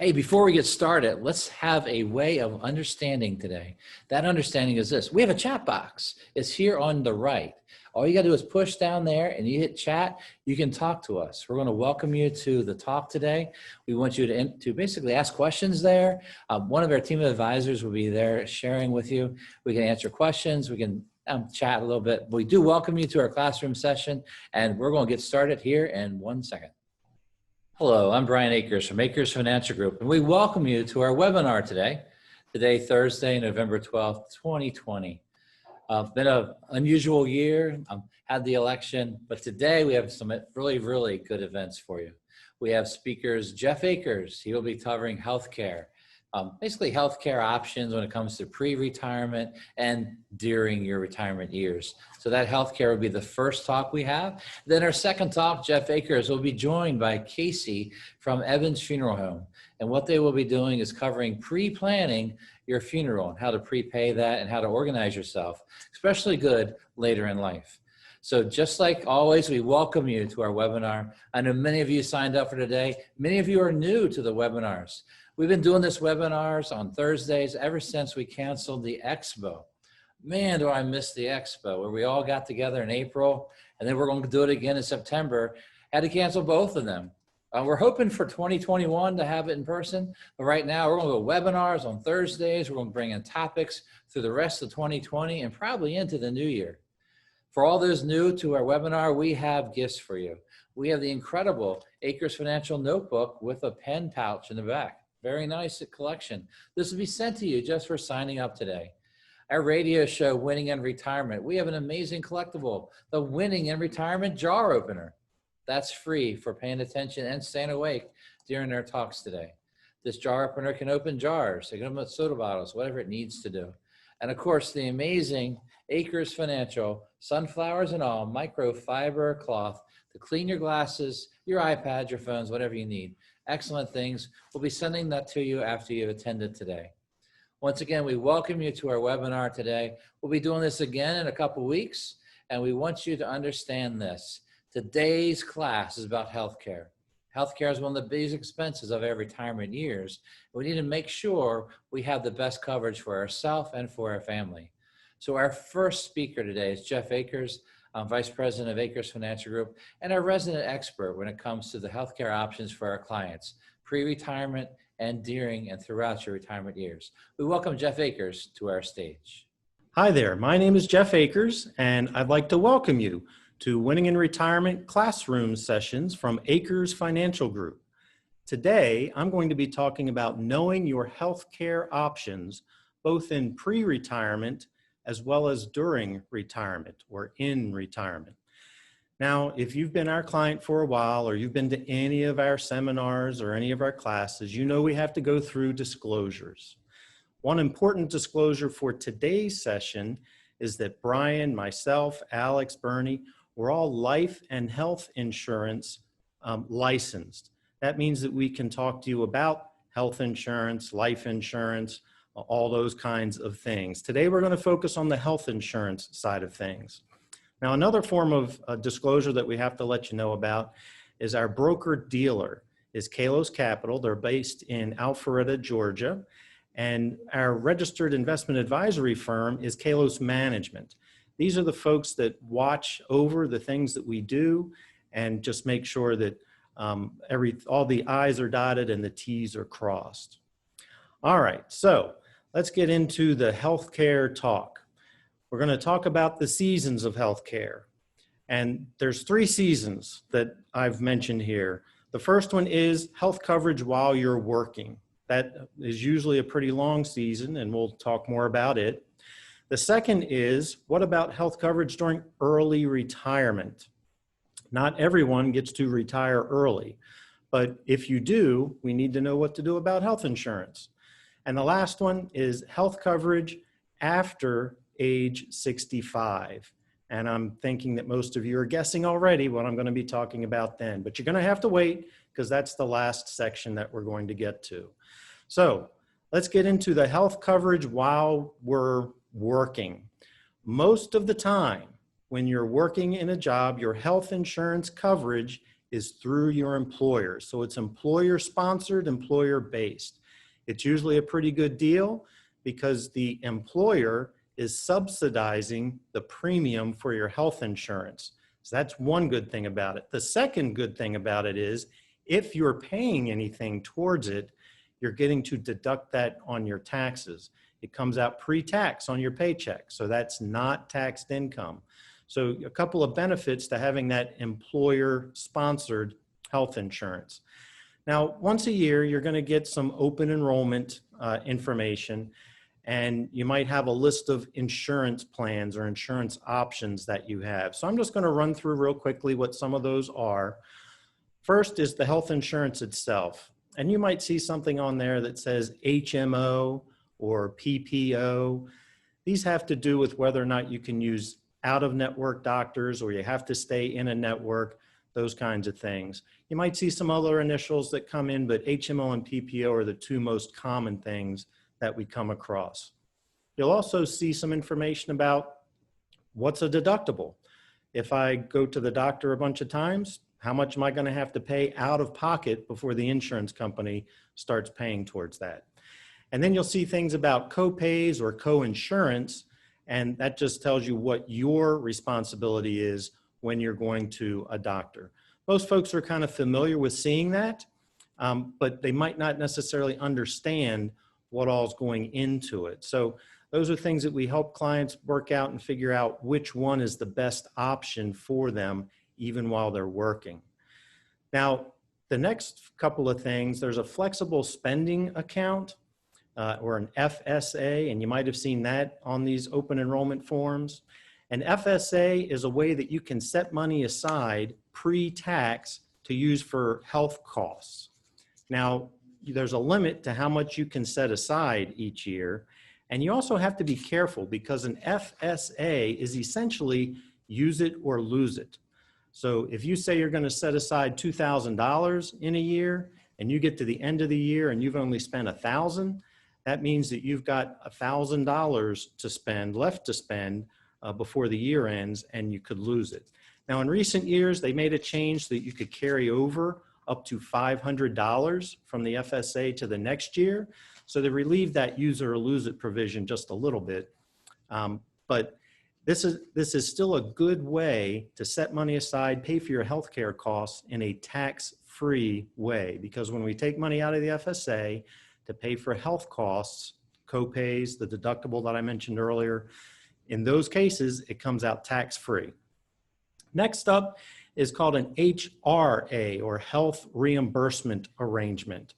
Hey, before we get started, let's have a way of understanding today. That understanding is this. We have a chat box. It's here on the right. All you got to do is push down there and you hit chat. You can talk to us. We're going to welcome you to the talk today. We want you to basically ask questions there. One of our team of advisors will be there sharing with you. We can answer questions. We can chat a little bit. We do welcome you to our classroom session, and we're going to get started here in 1 second. Hello, I'm Brian Akers from Akers Financial Group, and we welcome you to our webinar today. Today, Thursday, November 12th, 2020. Been an unusual year, had the election, but today we have some really good events for you. We have speakers Jeff Akers. He will be covering healthcare, basically healthcare options when it comes to pre-retirement and during your retirement years. So that healthcare will be the first talk we have. Then our second talk, Jeff Akers will be joined by Casey from Evans Funeral Home. And what they will be doing is covering pre-planning your funeral and how to prepay that and how to organize yourself, especially good later in life. So just like always, we welcome you to our webinar. I know many of you signed up for today. Many of you are new to the webinars. We've been doing this webinars on Thursdays ever since we canceled the expo. Man, do I miss the expo where we all got together in April, and then we're going to do it again in September. Had to cancel both of them. We're hoping for 2021 to have it in person, but right now we're going to go webinars on Thursdays. We're going to bring in topics through the rest of 2020 and probably into the new year. For all those new to our webinar, we have gifts for you. We have the incredible Akers Financial Notebook with a pen pouch in the back. Very nice collection. This will be sent to you just for signing up today. Our radio show, Winning in Retirement, we have an amazing collectible, the Winning in Retirement Jar Opener. That's free for paying attention and staying awake during our talks today. This jar opener can open jars, it can open soda bottles, whatever it needs to do. And of course, the amazing Akers Financial, sunflowers and all, microfiber cloth to clean your glasses, your iPads, your phones, whatever you need. Excellent things. We'll be sending that to you after you've attended today. Once again, we welcome you to our webinar today. We'll be doing this again in a couple weeks, and we want you to understand this. Today's class is about healthcare. Healthcare is one of the biggest expenses of our retirement years. We need to make sure we have the best coverage for ourselves and for our family. So our first speaker today is Jeff Akers, Vice President of Akers Financial Group, and our resident expert when it comes to the healthcare options for our clients, pre-retirement and during and throughout your retirement years. We welcome Jeff Akers to our stage. Hi there, my name is Jeff Akers, and I'd like to welcome you to Winning in Retirement Classroom Sessions from Akers Financial Group. Today, I'm going to be talking about knowing your healthcare options, both in pre-retirement as well as during retirement or in retirement. Now, if you've been our client for a while or you've been to any of our seminars or any of our classes, you know we have to go through disclosures. One important disclosure for today's session is that Brian, myself, Alex, Bernie, we're all life and health insurance licensed. That means that we can talk to you about health insurance, life insurance, all those kinds of things. Today, we're going to focus on the health insurance side of things. Now, another form of disclosure that we have to let you know about is our broker dealer is Kalos Capital. They're based in Alpharetta, Georgia. And our registered investment advisory firm is Kalos Management. These are the folks that watch over the things that we do and just make sure that all the I's are dotted and the T's are crossed. All right, so let's get into the healthcare talk. We're going to talk about the seasons of healthcare. And there's 3 seasons that I've mentioned here. The first one is health coverage while you're working. That is usually a pretty long season, and we'll talk more about it. The second is, what about health coverage during early retirement? Not everyone gets to retire early, but if you do, we need to know what to do about health insurance. And the last one is health coverage after age 65. And I'm thinking that most of you are guessing already what I'm going to be talking about then, but you're going to have to wait because that's the last section that we're going to get to. So let's get into the health coverage while we're working. Most of the time when you're working in a job, your health insurance coverage is through your employer. So it's employer sponsored, employer based. It's usually a pretty good deal because the employer is subsidizing the premium for your health insurance. So that's one good thing about it. The second good thing about it is if you're paying anything towards it, you're getting to deduct that on your taxes. It comes out pre-tax on your paycheck. So that's not taxed income. So a couple of benefits to having that employer-sponsored health insurance. Now, once a year, you're going to get some open enrollment information, and you might have a list of insurance plans or insurance options that you have. So I'm just going to run through real quickly what some of those are. First is the health insurance itself. And you might see something on there that says HMO or PPO. These have to do with whether or not you can use out-of-network doctors or you have to stay in a network, those kinds of things. You might see some other initials that come in, but HMO and PPO are the two most common things that we come across. You'll also see some information about what's a deductible. If I go to the doctor a bunch of times, how much am I going to have to pay out of pocket before the insurance company starts paying towards that? And then you'll see things about co-pays or co-insurance, and that just tells you what your responsibility is when you're going to a doctor. Most folks are kind of familiar with seeing that, but they might not necessarily understand what all's going into it. So those are things that we help clients work out and figure out which one is the best option for them even while they're working. Now, the next couple of things, there's a flexible spending account or an FSA, and you might have seen that on these open enrollment forms. An FSA is a way that you can set money aside pre-tax to use for health costs. Now, there's a limit to how much you can set aside each year, and you also have to be careful because an FSA is essentially use it or lose it. So if you say you're going to set aside $2,000 in a year and you get to the end of the year and you've only spent $1,000, that means that you've got $1,000 to spend, left to spend before the year ends, and you could lose it. Now, in recent years, they made a change so that you could carry over up to $500 from the FSA to the next year. So they relieved that use it or lose it provision just a little bit. But this is still a good way to set money aside, pay for your healthcare costs in a tax-free way. Because when we take money out of the FSA to pay for health costs, co-pays, the deductible that I mentioned earlier, in those cases, it comes out tax-free. Next up is called an HRA, or Health Reimbursement Arrangement.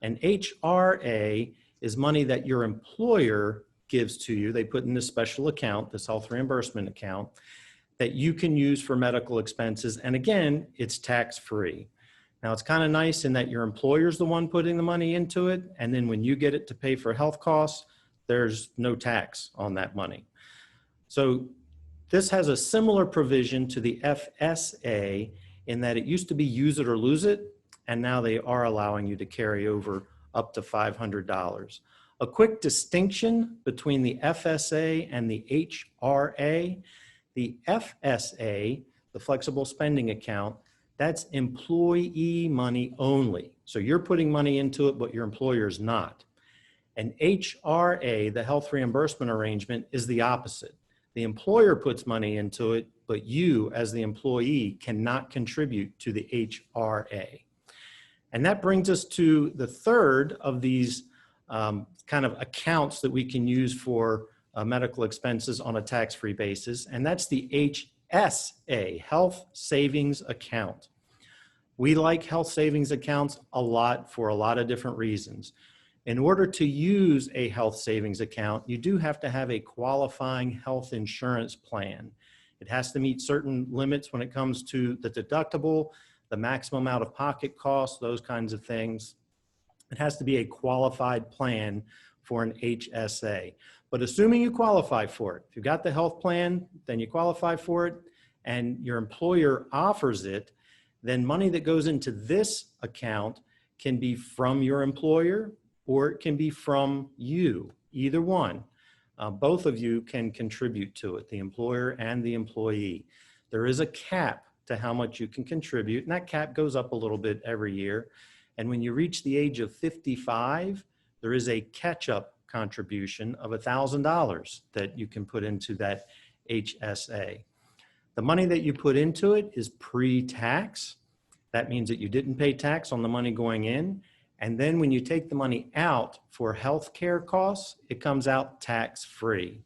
An HRA is money that your employer gives to you. They put in this special account, this health reimbursement account, that you can use for medical expenses. And again, it's tax-free. Now, it's kind of nice in that your employer's the one putting the money into it. And then when you get it to pay for health costs, there's no tax on that money. So this has a similar provision to the FSA in that it used to be use it or lose it, and now they are allowing you to carry over up to $500. A quick distinction between the FSA and the HRA. The FSA, the flexible spending account, that's employee money only. So you're putting money into it, but your employer's not. An HRA, the health reimbursement arrangement, is the opposite. The employer puts money into it, but you as the employee cannot contribute to the HRA. And that brings us to the third of these kind of accounts that we can use for medical expenses on a tax-free basis, and that's the HSA, Health Savings Account. We like health savings accounts a lot for a lot of different reasons. In order to use a health savings account, you do have to have a qualifying health insurance plan. It has to meet certain limits when it comes to the deductible, the maximum out-of-pocket costs, those kinds of things. It has to be a qualified plan for an HSA. But assuming you qualify for it, if you've got the health plan, then you qualify for it, and your employer offers it, then money that goes into this account can be from your employer or it can be from you, either one. Both of you can contribute to it, the employer and the employee. There is a cap to how much you can contribute. And that cap goes up a little bit every year. And when you reach the age of 55, there is a catch-up contribution of $1,000 that you can put into that HSA. The money that you put into it is pre-tax. That means that you didn't pay tax on the money going in. And then when you take the money out for health care costs, it comes out tax-free.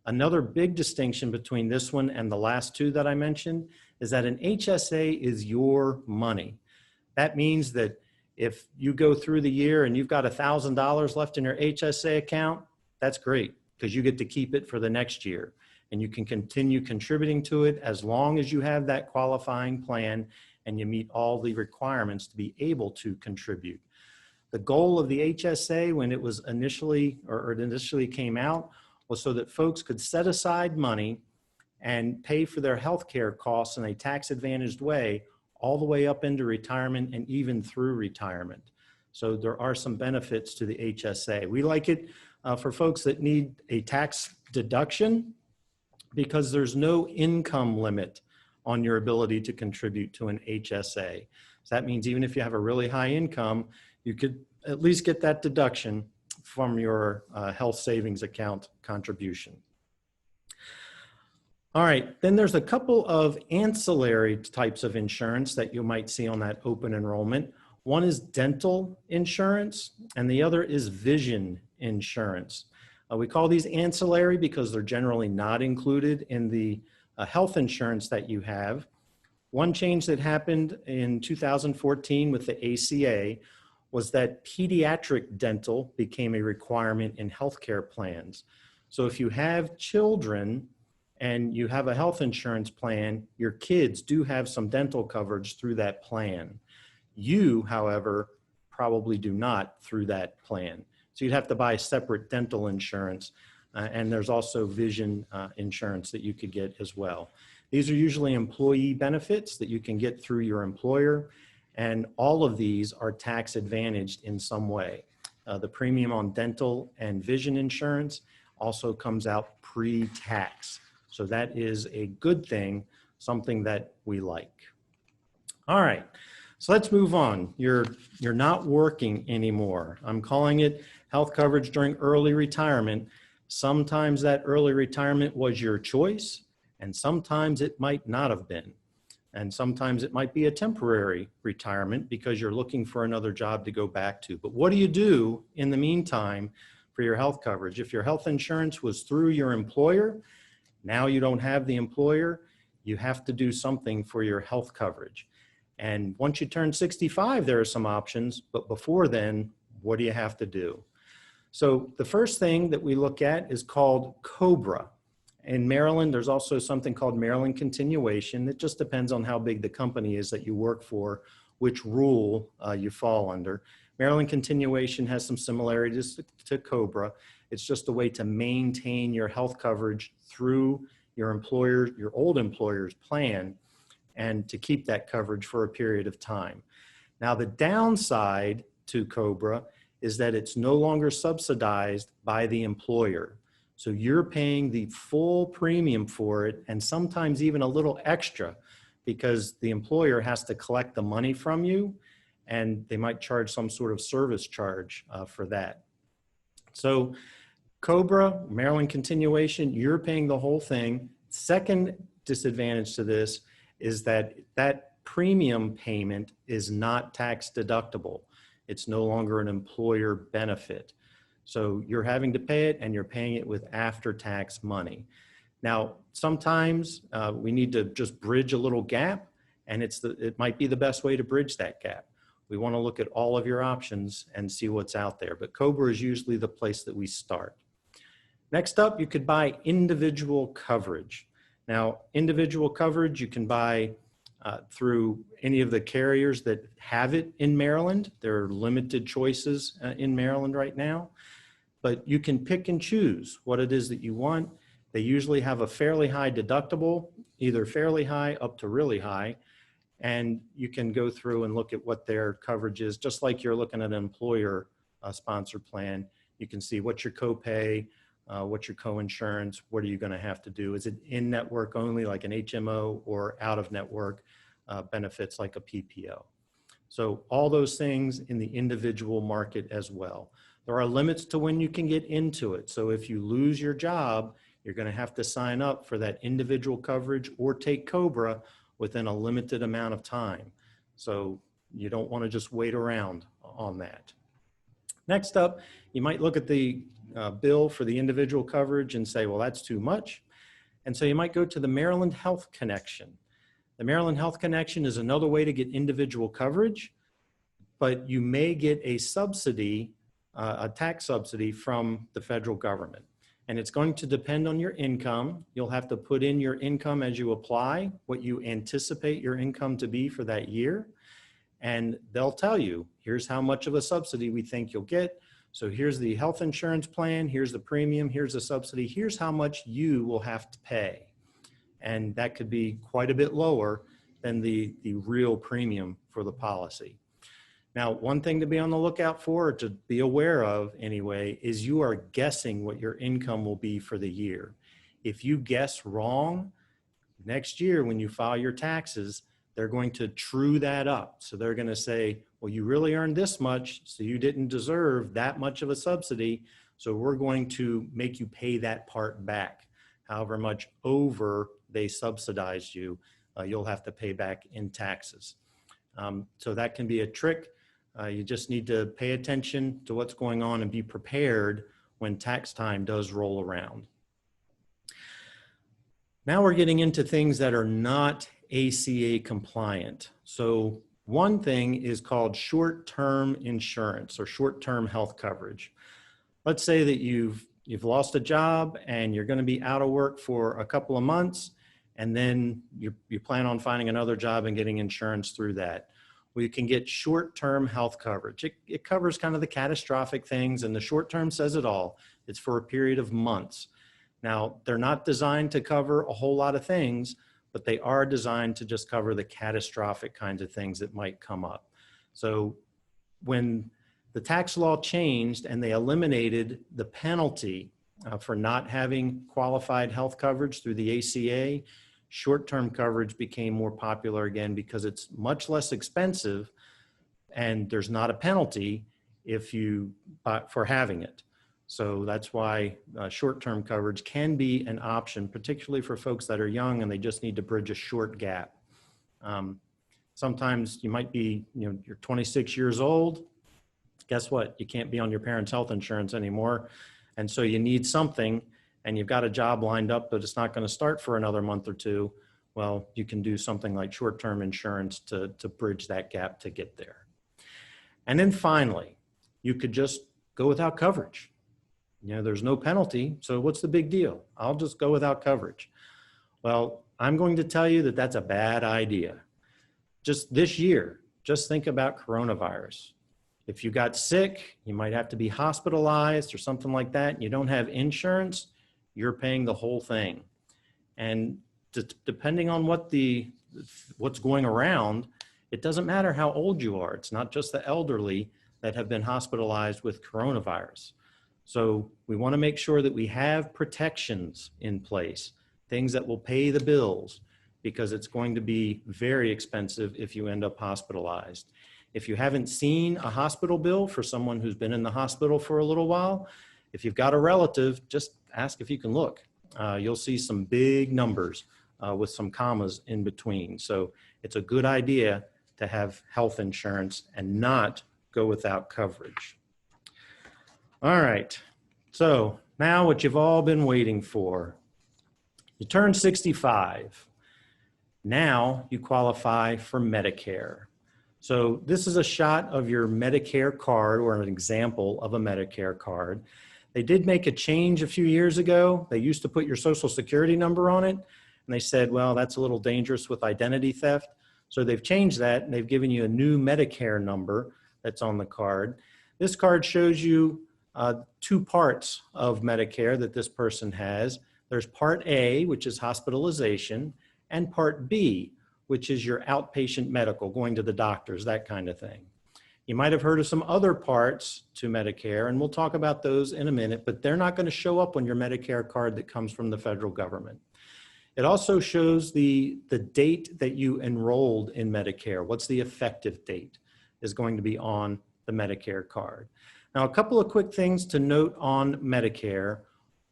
Another big distinction between this one and the last two that I mentioned is that an HSA is your money. That means that if you go through the year and you've got $1,000 left in your HSA account, that's great because you get to keep it for the next year. And you can continue contributing to it as long as you have that qualifying plan and you meet all the requirements to be able to contribute. The goal of the HSA when it was initially, or it initially came out, was so that folks could set aside money and pay for their healthcare costs in a tax-advantaged way all the way up into retirement and even through retirement. So there are some benefits to the HSA. We like it for folks that need a tax deduction because there's no income limit on your ability to contribute to an HSA. So that means even if you have a really high income, you could at least get that deduction from your health savings account contribution. All right, then there's a couple of ancillary types of insurance that you might see on that open enrollment. One is dental insurance and the other is vision insurance. We call these ancillary because they're generally not included in the health insurance that you have. One change that happened in 2014 with the ACA was that pediatric dental became a requirement in healthcare plans. So if you have children and you have a health insurance plan, your kids do have some dental coverage through that plan. You, however, probably do not through that plan. So you'd have to buy separate dental insurance, and there's also vision insurance that you could get as well. These are usually employee benefits that you can get through your employer, and all of these are tax advantaged in some way. The premium on dental and vision insurance also comes out pre-tax. So that is a good thing, something that we like. All right, so let's move on. You're not working anymore. I'm calling it health coverage during early retirement. Sometimes that early retirement was your choice, and sometimes it might not have been. And sometimes it might be a temporary retirement because you're looking for another job to go back to. But what do you do in the meantime for your health coverage? If your health insurance was through your employer, now you don't have the employer, you have to do something for your health coverage. And once you turn 65, there are some options, but before then, what do you have to do? So the first thing that we look at is called COBRA. In Maryland, there's also something called Maryland continuation. It just depends on how big the company is that you work for, which rule you fall under. Maryland continuation has some similarities to COBRA. It's just a way to maintain your health coverage through your employer, your old employer's plan, and to keep that coverage for a period of time. Now, the downside to COBRA is that it's no longer subsidized by the employer. So you're paying the full premium for it and sometimes even a little extra because the employer has to collect the money from you and they might charge some sort of service charge for that. So COBRA, Maryland continuation, you're paying the whole thing. Second disadvantage to this is that that premium payment is not tax deductible. It's no longer an employer benefit. So you're having to pay it and you're paying it with after-tax money. Now, sometimes we need to just bridge a little gap and it might be the best way to bridge that gap. We want to look at all of your options and see what's out there, but COBRA is usually the place that we start. Next up, you could buy individual coverage. Now, individual coverage you can buy through any of the carriers that have it in Maryland. There are limited choices in Maryland right now, but you can pick and choose what it is that you want. They usually have a fairly high deductible, either fairly high up to really high, and you can go through and look at what their coverage is, just like you're looking at an employer sponsored plan. You can see what's your copay, What's your co-insurance? What are you going to have to do? Is it in-network only like an HMO or out-of-network benefits like a PPO? So all those things in the individual market as well. There are limits to when you can get into it. So if you lose your job, you're going to have to sign up for that individual coverage or take COBRA within a limited amount of time. So you don't want to just wait around on that. Next up, you might look at the bill for the individual coverage and say, well, that's too much. And so you might go to the Maryland Health Connection. The Maryland Health Connection is another way to get individual coverage, but you may get a subsidy, a tax subsidy from the federal government. And it's going to depend on your income. You'll have to put in your income as you apply, what you anticipate your income to be for that year. And they'll tell you, here's how much of a subsidy we think you'll get. So here's the health insurance plan, here's the premium, here's the subsidy, here's how much you will have to pay. And that could be quite a bit lower than the real premium for the policy. Now, one thing to be on the lookout for, or to be aware of anyway, is you are guessing what your income will be for the year. If you guess wrong, next year when you file your taxes, they're going to true that up. So they're going to say, well, you really earned this much, so you didn't deserve that much of a subsidy. So we're going to make you pay that part back. However much over they subsidized you, you'll have to pay back in taxes. So that can be a trick. You just need to pay attention to what's going on and be prepared when tax time does roll around. Now we're getting into things that are not ACA compliant. So one thing is called short-term insurance or short-term health coverage. Let's say that you've lost a job and you're going to be out of work for a couple of months, and then you plan on finding another job and getting insurance through that. Well, you can get short-term health coverage. It covers kind of the catastrophic things, and the short-term says it all. It's for a period of months. Now, they're not designed to cover a whole lot of things, but they are designed to just cover the catastrophic kinds of things that might come up. So when the tax law changed and they eliminated the penalty for not having qualified health coverage through the ACA, short-term coverage became more popular again because it's much less expensive and there's not a penalty for having it. So that's why short-term coverage can be an option, particularly for folks that are young and they just need to bridge a short gap. Sometimes you might be, you're 26 years old. Guess what? You can't be on your parents' health insurance anymore. And so you need something, and you've got a job lined up, but it's not going to start for another month or two. Well, you can do something like short-term insurance to bridge that gap to get there. And then finally, you could just go without coverage. There's no penalty, so what's the big deal? I'll just go without coverage. Well, I'm going to tell you that that's a bad idea. Just this year, just think about coronavirus. If you got sick, you might have to be hospitalized or something like that, and you don't have insurance, you're paying the whole thing. And depending on what's going around, it doesn't matter how old you are. It's not just the elderly that have been hospitalized with coronavirus. So we want to make sure that we have protections in place, things that will pay the bills, because it's going to be very expensive if you end up hospitalized. If you haven't seen a hospital bill for someone who's been in the hospital for a little while, if you've got a relative, just ask if you can look. You'll see some big numbers with some commas in between. So it's a good idea to have health insurance and not go without coverage. All right, so now what you've all been waiting for. You turn 65. Now you qualify for Medicare. So this is a shot of your Medicare card, or an example of a Medicare card. They did make a change a few years ago. They used to put your Social Security number on it, and they said, well, that's a little dangerous with identity theft. So they've changed that, and they've given you a new Medicare number that's on the card. This card shows you two parts of Medicare that this person has. There's Part A, which is hospitalization, and Part B, which is your outpatient medical, going to the doctors, that kind of thing. You might have heard of some other parts to Medicare, and we'll talk about those in a minute, but they're not going to show up on your Medicare card that comes from the federal government. It also shows the date that you enrolled in Medicare. What's the effective date is going to be on the Medicare card. Now, a couple of quick things to note on Medicare.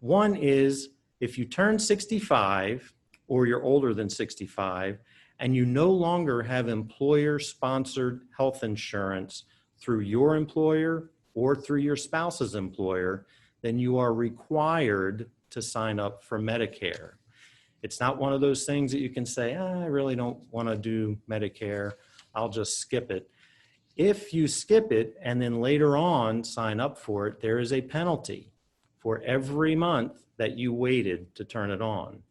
One is if you turn 65 or you're older than 65 and you no longer have employer-sponsored health insurance through your employer or through your spouse's employer, then you are required to sign up for Medicare. It's not one of those things that you can say, I really don't want to do Medicare, I'll just skip it. If you skip it and then later on sign up for it, there is a penalty for every month that you waited to turn it on.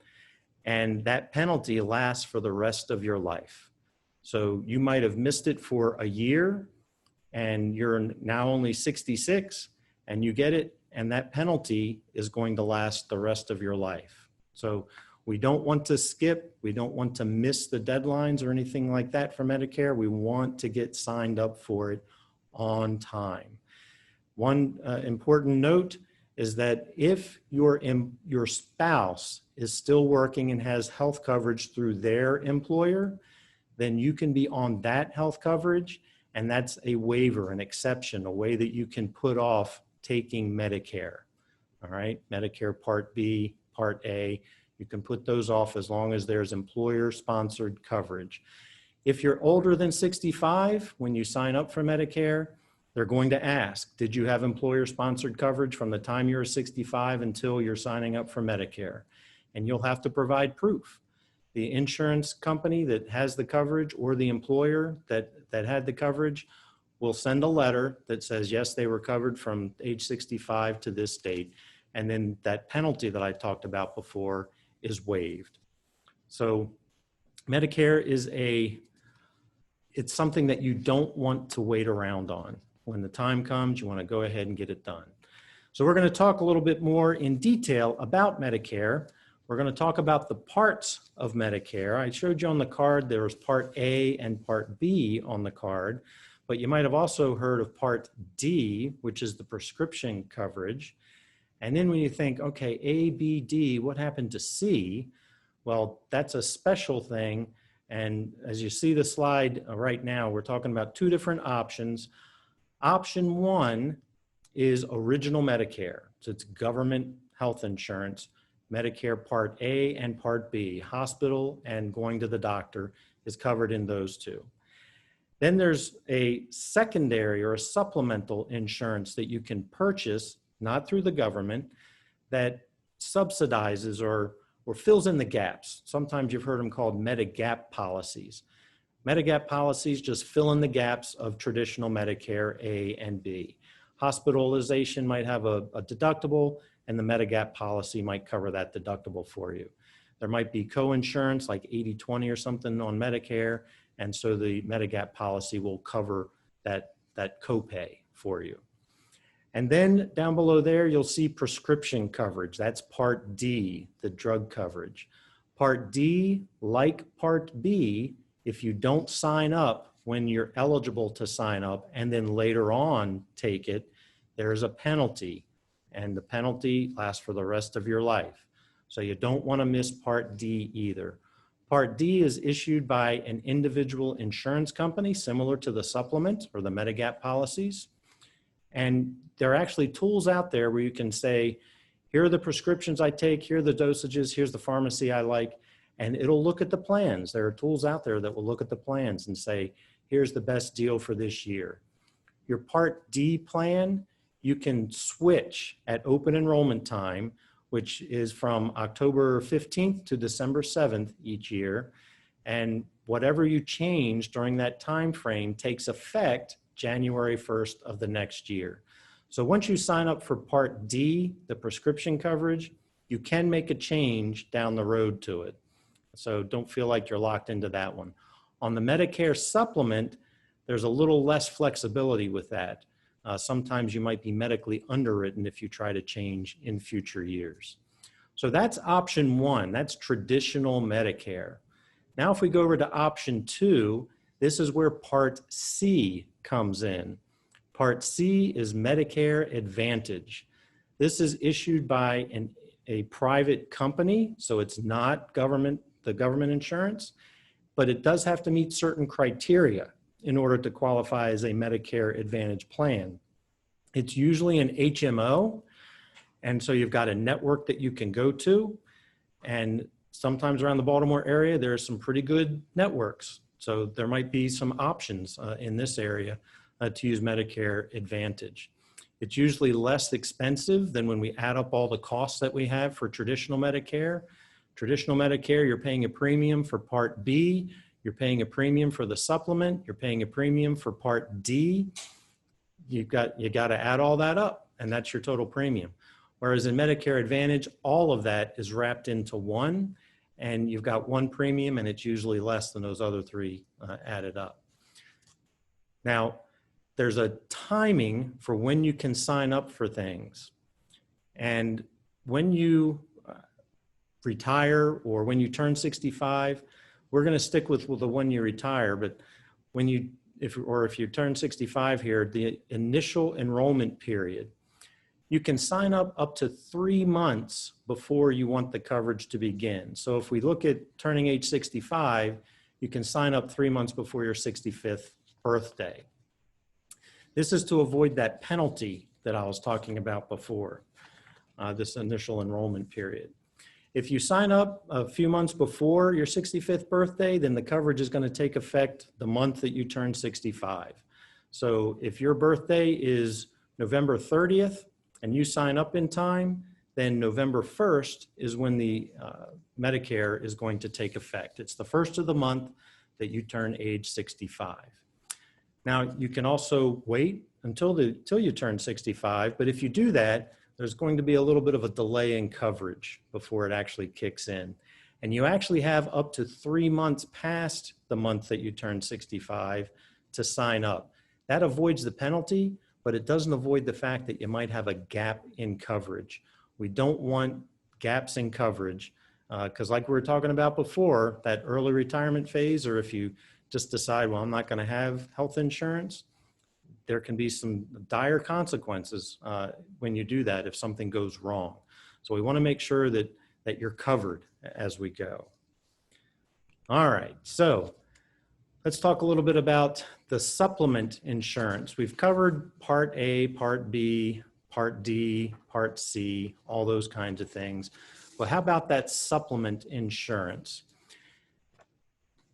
And that penalty lasts for the rest of your life. So you might have missed it for a year and you're now only 66 and you get it, and that penalty is going to last the rest of your life. So we don't want to skip, we don't want to miss the deadlines or anything like that for Medicare. We want to get signed up for it on time. One important note is that if your spouse is still working and has health coverage through their employer, then you can be on that health coverage, and that's a waiver, an exception, a way that you can put off taking Medicare. All right, Medicare Part B, Part A, you can put those off as long as there's employer-sponsored coverage. If you're older than 65, when you sign up for Medicare, they're going to ask, did you have employer-sponsored coverage from the time you're 65 until you're signing up for Medicare? And you'll have to provide proof. The insurance company that has the coverage or the employer that had the coverage will send a letter that says, yes, they were covered from age 65 to this date. And then that penalty that I talked about before is waived. So Medicare is it's something that you don't want to wait around on. When the time comes, you want to go ahead and get it done. So we're going to talk a little bit more in detail about Medicare. We're going to talk about the parts of Medicare. I showed you on the card, there was Part A and Part B on the card, but you might have also heard of Part D, which is the prescription coverage. And then when you think, okay, A, B, D, what happened to C? Well, that's a special thing. And as you see the slide right now, we're talking about two different options. Option one is original Medicare. So it's government health insurance, Medicare Part A and Part B. Hospital and going to the doctor is covered in those two. Then there's a secondary or a supplemental insurance that you can purchase, not through the government, that subsidizes or fills in the gaps. Sometimes you've heard them called Medigap policies. Medigap policies just fill in the gaps of traditional Medicare A and B. Hospitalization might have a deductible, and the Medigap policy might cover that deductible for you. There might be co-insurance like 80/20 or something on Medicare, and so the Medigap policy will cover that copay for you. And then down below there, you'll see prescription coverage. That's Part D, the drug coverage. Part D, like Part B, if you don't sign up when you're eligible to sign up and then later on take it, there's a penalty, and the penalty lasts for the rest of your life. So you don't want to miss Part D either. Part D is issued by an individual insurance company similar to the supplement or the Medigap policies. And there are actually tools out there where you can say, here are the prescriptions I take, here are the dosages, here's the pharmacy I like, and it'll look at the plans. There are tools out there that will look at the plans and say, here's the best deal for this year. Your Part D plan, you can switch at open enrollment time, which is from October 15th to December 7th each year. And whatever you change during that time frame takes effect January 1st of the next year. So once you sign up for Part D, the prescription coverage, you can make a change down the road to it. So don't feel like you're locked into that one. On the Medicare supplement, there's a little less flexibility with that. Sometimes you might be medically underwritten if you try to change in future years. So that's option one, that's traditional Medicare. Now if we go over to option two, this is where Part C comes in. Part C is Medicare Advantage. This is issued by a private company, so it's not the government insurance, but it does have to meet certain criteria in order to qualify as a Medicare Advantage plan. It's usually an HMO, and so you've got a network that you can go to, and sometimes around the Baltimore area, there are some pretty good networks. So there might be some options in this area to use Medicare Advantage. It's usually less expensive than when we add up all the costs that we have for traditional Medicare. Traditional Medicare, you're paying a premium for Part B, you're paying a premium for the supplement, you're paying a premium for Part D. You got to add all that up, and that's your total premium. Whereas in Medicare Advantage, all of that is wrapped into one, and you've got one premium, and it's usually less than those other three added up. Now, there's a timing for when you can sign up for things. And when you retire or when you turn 65, we're going to stick with the when you retire, but when if you turn 65 here, the initial enrollment period, you can sign up to 3 months before you want the coverage to begin. So if we look at turning age 65, you can sign up 3 months before your 65th birthday. This is to avoid that penalty that I was talking about before, this initial enrollment period. If you sign up a few months before your 65th birthday, then the coverage is going to take effect the month that you turn 65. So if your birthday is November 30th and you sign up in time, then November 1st is when the Medicare is going to take effect. It's the first of the month that you turn age 65. Now, you can also wait until you turn 65, but if you do that, there's going to be a little bit of a delay in coverage before it actually kicks in. And you actually have up to 3 months past the month that you turn 65 to sign up. That avoids the penalty, but it doesn't avoid the fact that you might have a gap in coverage. We don't want gaps in coverage because like we were talking about before, that early retirement phase, or if you just decide, well, I'm not going to have health insurance, there can be some dire consequences when you do that if something goes wrong. So we want to make sure that you're covered as we go. All right, so let's talk a little bit about the supplement insurance. We've covered Part A, Part B, Part D, Part C, all those kinds of things. Well, how about that supplement insurance?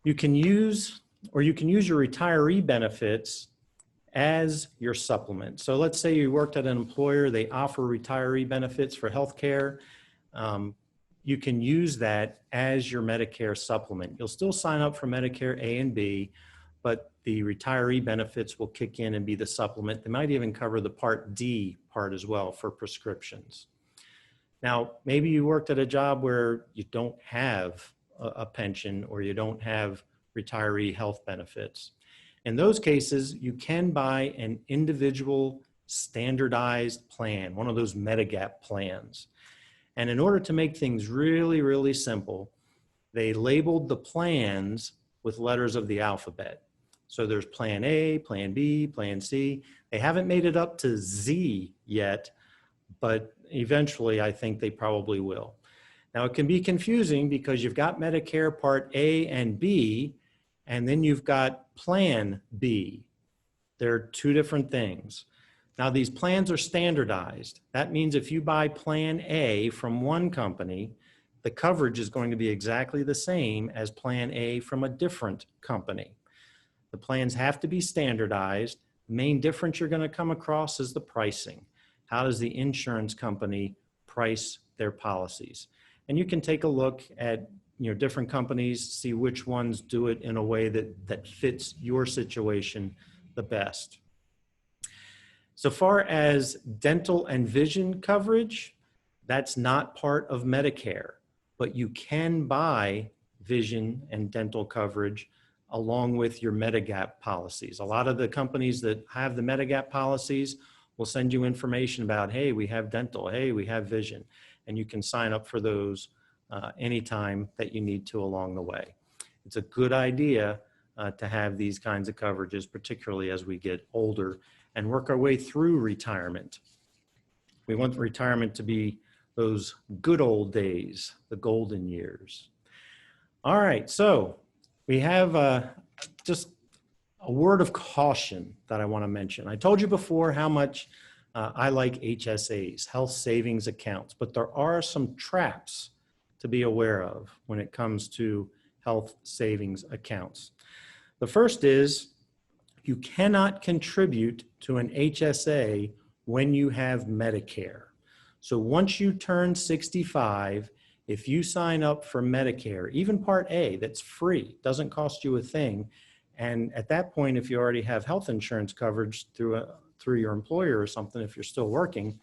You can use your retiree benefits as your supplement. So let's say you worked at an employer, they offer retiree benefits for healthcare. You can use that as your Medicare supplement. You'll still sign up for Medicare A and B, but the retiree benefits will kick in and be the supplement. They might even cover the Part D part as well for prescriptions. Now, maybe you worked at a job where you don't have a pension or you don't have retiree health benefits. In those cases, you can buy an individual standardized plan, one of those Medigap plans. And in order to make things really, really simple, they labeled the plans with letters of the alphabet. So there's Plan A, Plan B, Plan C. They haven't made it up to Z yet, but eventually I think they probably will. Now it can be confusing because you've got Medicare Part A and B, and then you've got Plan B. They're two different things. Now these plans are standardized. That means if you buy Plan A from one company, the coverage is going to be exactly the same as Plan A from a different company. The plans have to be standardized. The main difference you're going to come across is the pricing. How does the insurance company price their policies? And you can take a look at different companies, see which ones do it in a way that fits your situation the best. So far as dental and vision coverage, that's not part of Medicare, but you can buy vision and dental coverage along with your Medigap policies. A lot of the companies that have the Medigap policies will send you information about, hey, we have dental, hey, we have vision, and you can sign up for those anytime that you need to along the way. It's a good idea to have these kinds of coverages, particularly as we get older and work our way through retirement. We want retirement to be those good old days, the golden years. All right, so we have just a word of caution that I want to mention. I told you before how much I like HSAs, health savings accounts, but there are some traps to be aware of when it comes to health savings accounts. The first is you cannot contribute to an HSA when you have Medicare. So once you turn 65, if you sign up for Medicare, even Part A, that's free, doesn't cost you a thing. And at that point, if you already have health insurance coverage through your employer or something, if you're still working,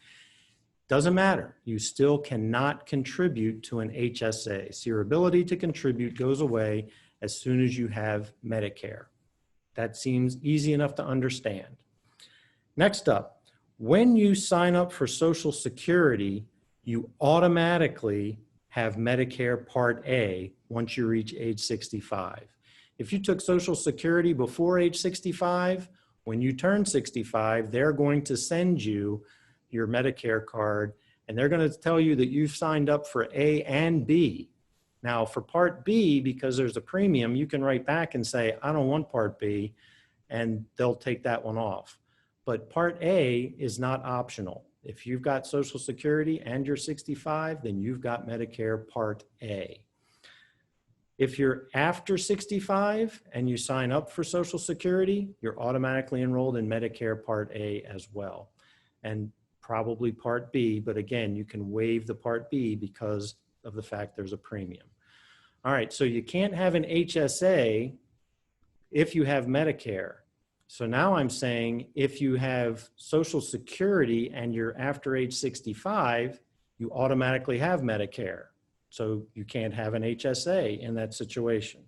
doesn't matter. You still cannot contribute to an HSA. So your ability to contribute goes away as soon as you have Medicare. That seems easy enough to understand. Next up, when you sign up for Social Security, you automatically have Medicare Part A once you reach age 65. If you took Social Security before age 65, when you turn 65, they're going to send you your Medicare card, and they're going to tell you that you've signed up for A and B. Now, for Part B, because there's a premium, you can write back and say, I don't want Part B, and they'll take that one off. But Part A is not optional. If you've got Social Security and you're 65, then you've got Medicare Part A. If you're after 65 and you sign up for Social Security, you're automatically enrolled in Medicare Part A as well, and probably Part B, but again, you can waive the Part B because of the fact there's a premium. All right, so you can't have an HSA if you have Medicare. So now I'm saying if you have Social Security and you're after age 65, you automatically have Medicare. So you can't have an HSA in that situation.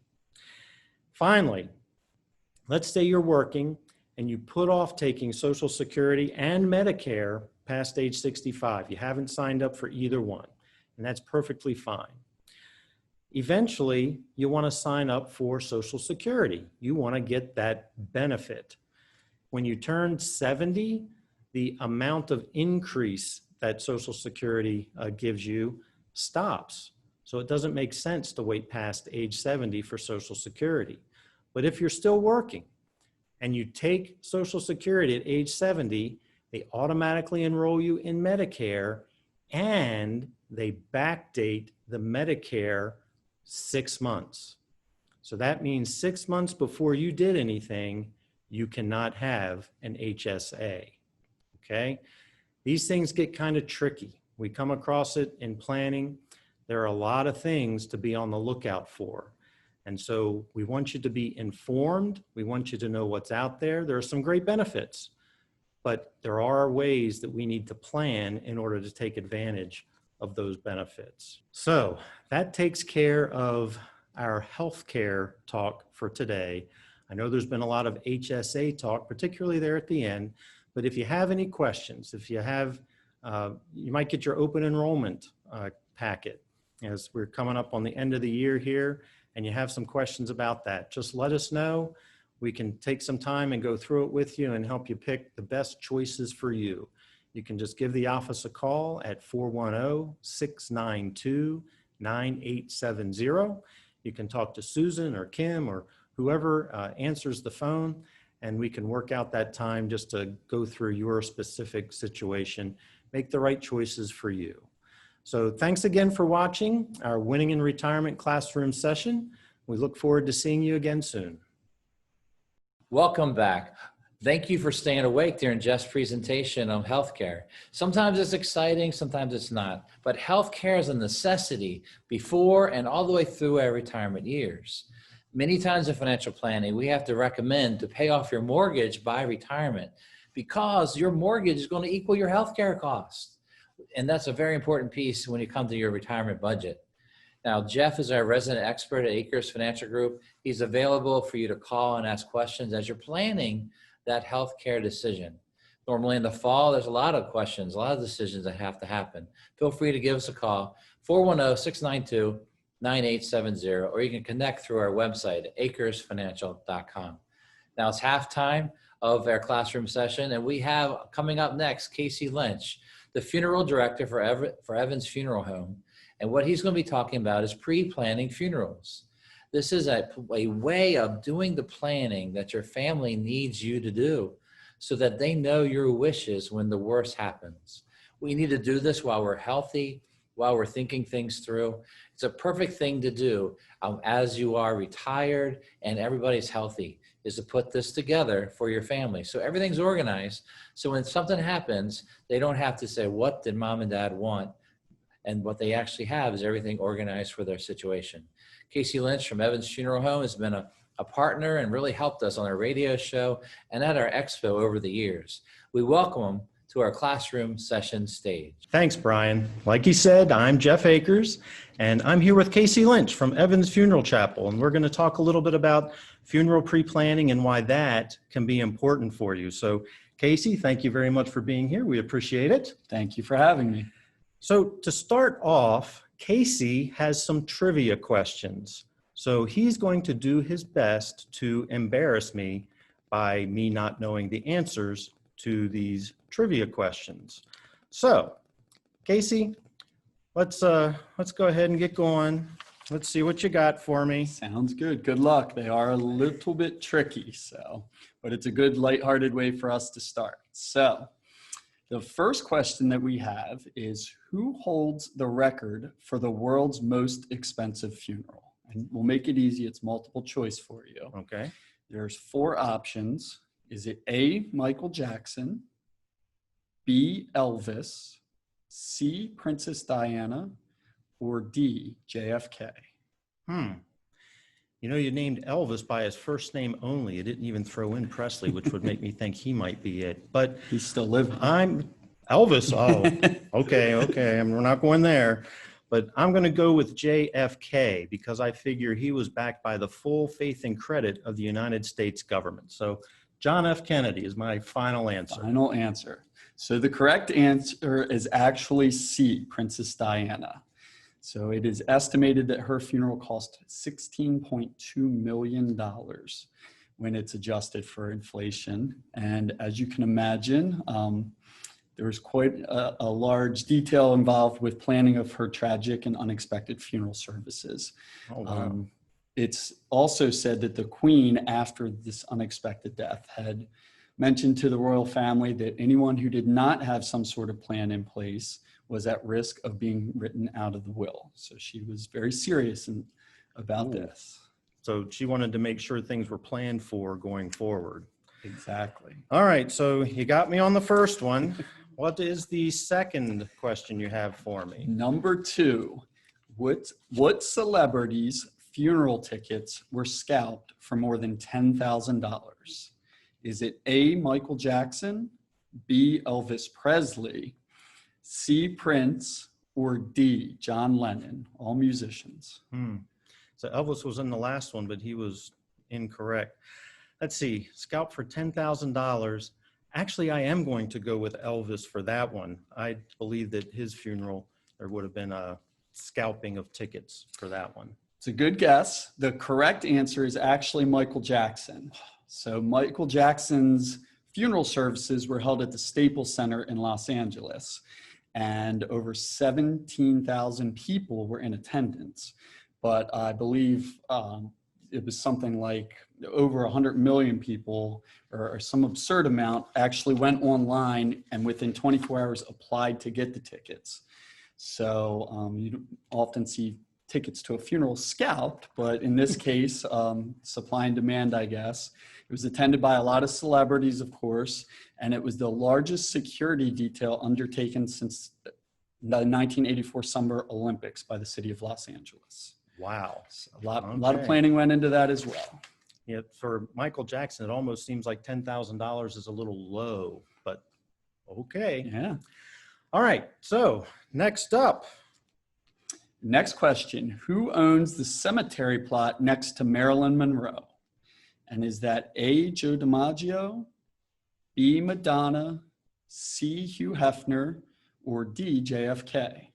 Finally, let's say you're working and you put off taking Social Security and Medicare past age 65. You haven't signed up for either one, and that's perfectly fine. Eventually, you want to sign up for Social Security. You want to get that benefit. When you turn 70, the amount of increase that Social Security gives you stops. So it doesn't make sense to wait past age 70 for Social Security. But if you're still working and you take Social Security at age 70, they automatically enroll you in Medicare, and they backdate the Medicare 6 months. So that means 6 months before you did anything, you cannot have an HSA, okay? These things get kind of tricky. We come across it in planning. There are a lot of things to be on the lookout for. And so we want you to be informed. We want you to know what's out there. There are some great benefits, but there are ways that we need to plan in order to take advantage of those benefits. So that takes care of our healthcare talk for today. I know there's been a lot of HSA talk, particularly there at the end, but if you have any questions, if you have, you might get your open enrollment packet as we're coming up on the end of the year here, and you have some questions about that. Just let us know. We can take some time and go through it with you and help you pick the best choices for you. You can just give the office a call at 410-692-9870. You can talk to Susan or Kim or whoever answers the phone, and we can work out that time just to go through your specific situation, make the right choices for you. So thanks again for watching our Winning in Retirement classroom session. We look forward to seeing you again soon. Welcome back. Thank you for staying awake during Jeff's presentation on healthcare. Sometimes it's exciting, sometimes it's not, but healthcare is a necessity before and all the way through our retirement years. Many times in financial planning, we have to recommend to pay off your mortgage by retirement because your mortgage is going to equal your healthcare costs. And that's a very important piece when you come to your retirement budget. Now, Jeff is our resident expert at Akers Financial Group. He's available for you to call and ask questions as you're planning that healthcare decision. Normally in the fall, there's a lot of questions, a lot of decisions that have to happen. Feel free to give us a call, 410-692-9870. 9870, or you can connect through our website at akersfinancial.com. Now it's halftime of our classroom session, and we have coming up next Casey Lynch, the funeral director for Evans Funeral Home. And what he's going to be talking about is pre-planning funerals. This is a way of doing the planning that your family needs you to do so that they know your wishes when the worst happens. We need to do this while we're healthy, while we're thinking things through. It's a perfect thing to do as you are retired and everybody's healthy, is to put this together for your family. So everything's organized. So when something happens, they don't have to say, what did mom and dad want? And what they actually have is everything organized for their situation. Casey Lynch from Evans Funeral Home has been a partner and really helped us on our radio show and at our expo over the years. We welcome him to our classroom session stage. Thanks, Brian. Like he said, I'm Jeff Akers, and I'm here with Casey Lynch from Evans Funeral Chapel, and we're going to talk a little bit about funeral pre-planning and why that can be important for you. So, Casey, thank you very much for being here. We appreciate it. Thank you for having me. So to start off, Casey has some trivia questions. So he's going to do his best to embarrass me by me not knowing the answers to these trivia questions. So, Casey, let's go ahead and get going. Let's see what you got for me. Sounds good. Good luck. They are a little bit tricky, but it's a good lighthearted way for us to start. So, the first question that we have is, who holds the record for the world's most expensive funeral? And we'll make it easy. It's multiple choice for you. Okay. There's 4 options. Is it A, Michael Jackson, B, Elvis, C, Princess Diana, or D, JFK? You know, you named Elvis by his first name only. You didn't even throw in Presley, which would make me think he might be it. But He's still living. I'm Elvis. Oh, okay. We're not going there. But I'm going to go with JFK because I figure he was backed by the full faith and credit of the United States government. So John F. Kennedy is my final answer. Final answer. So the correct answer is actually C, Princess Diana. So it is estimated that her funeral cost $16.2 million when it's adjusted for inflation. And as you can imagine, there was quite a large detail involved with planning of her tragic and unexpected funeral services. Oh, wow. It's also said that the Queen, after this unexpected death, had mentioned to the royal family that anyone who did not have some sort of plan in place was at risk of being written out of the will. So she was very serious about this. So she wanted to make sure things were planned for going forward. Exactly. All right, so you got me on the first one. What is the second question you have for me? Number 2, what celebrities' funeral tickets were scalped for more than $10,000? Is it A, Michael Jackson, B, Elvis Presley, C, Prince, or D, John Lennon? All musicians. So Elvis was in the last one, but he was incorrect. Let's see, scalp for $10,000. Actually, I am going to go with Elvis for that one. I believe that his funeral, there would have been a scalping of tickets for that one. It's a good guess. The correct answer is actually Michael Jackson. So Michael Jackson's funeral services were held at the Staples Center in Los Angeles, and over 17,000 people were in attendance. But I believe it was something like over 100 million people, or some absurd amount, actually went online and within 24 hours applied to get the tickets. So you often see tickets to a funeral scalped, but in this case, supply and demand, I guess. It was attended by a lot of celebrities, of course, and it was the largest security detail undertaken since the 1984 Summer Olympics by the city of Los Angeles. Wow. So a lot of planning went into that as well. Yeah, for Michael Jackson, it almost seems like $10,000 is a little low, but okay. Yeah. All right, so next up. Next question, who owns the cemetery plot next to Marilyn Monroe? And is that A, Joe DiMaggio, B, Madonna, C, Hugh Hefner, or D, JFK?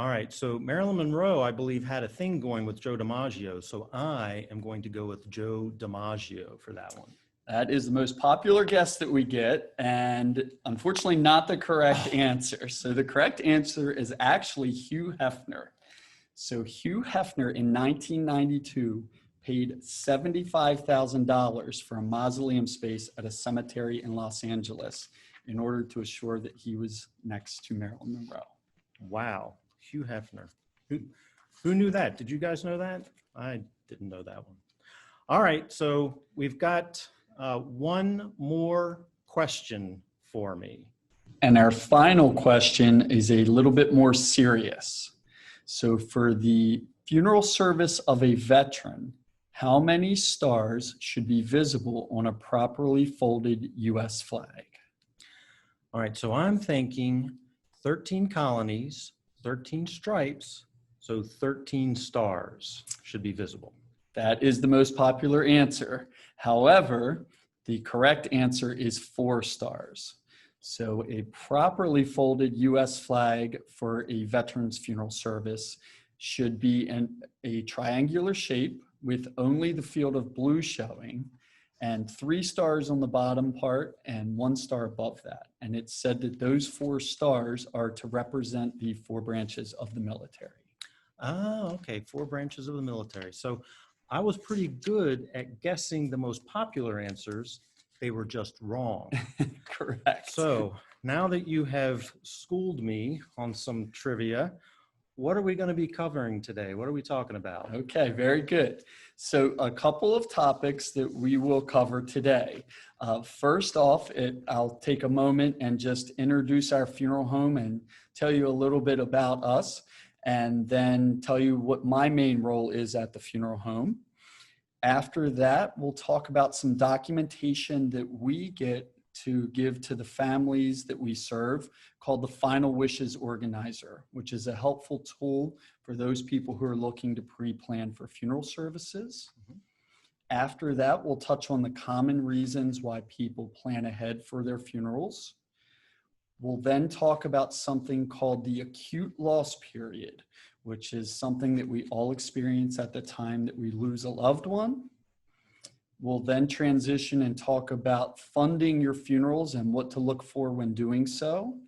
All right, so Marilyn Monroe, I believe, had a thing going with Joe DiMaggio, so I am going to go with Joe DiMaggio for that one. That is the most popular guess that we get, and unfortunately not the correct answer. So the correct answer is actually Hugh Hefner. So Hugh Hefner in 1992 paid $75,000 for a mausoleum space at a cemetery in Los Angeles in order to assure that he was next to Marilyn Monroe. Wow, Hugh Hefner. Who knew that? Did you guys know that? I didn't know that one. All right, so we've got one more question for me. And our final question is a little bit more serious. So for the funeral service of a veteran, how many stars should be visible on a properly folded U.S. flag? All right, so I'm thinking 13 colonies, 13 stripes, so 13 stars should be visible. That is the most popular answer. However, the correct answer is 4 stars. So a properly folded U.S. flag for a veteran's funeral service should be in a triangular shape with only the field of blue showing, and 3 stars on the bottom part and 1 star above that. And it's said that those 4 stars are to represent the 4 branches of the military. Oh, okay, 4 branches of the military. So I was pretty good at guessing the most popular answers. They were just wrong. Correct. So now that you have schooled me on some trivia, what are we going to be covering today? What are we talking about? Okay, very good. So a couple of topics that we will cover today. First off, I'll take a moment and just introduce our funeral home and tell you a little bit about us, and then tell you what my main role is at the funeral home. After that, we'll talk about some documentation that we get to give to the families that we serve called the Final Wishes Organizer, which is a helpful tool for those people who are looking to pre-plan for funeral services. Mm-hmm. After that, we'll touch on the common reasons why people plan ahead for their funerals. We'll then talk about something called the acute loss period, which is something that we all experience at the time that we lose a loved one. We'll then transition and talk about funding your funerals and what to look for when doing so,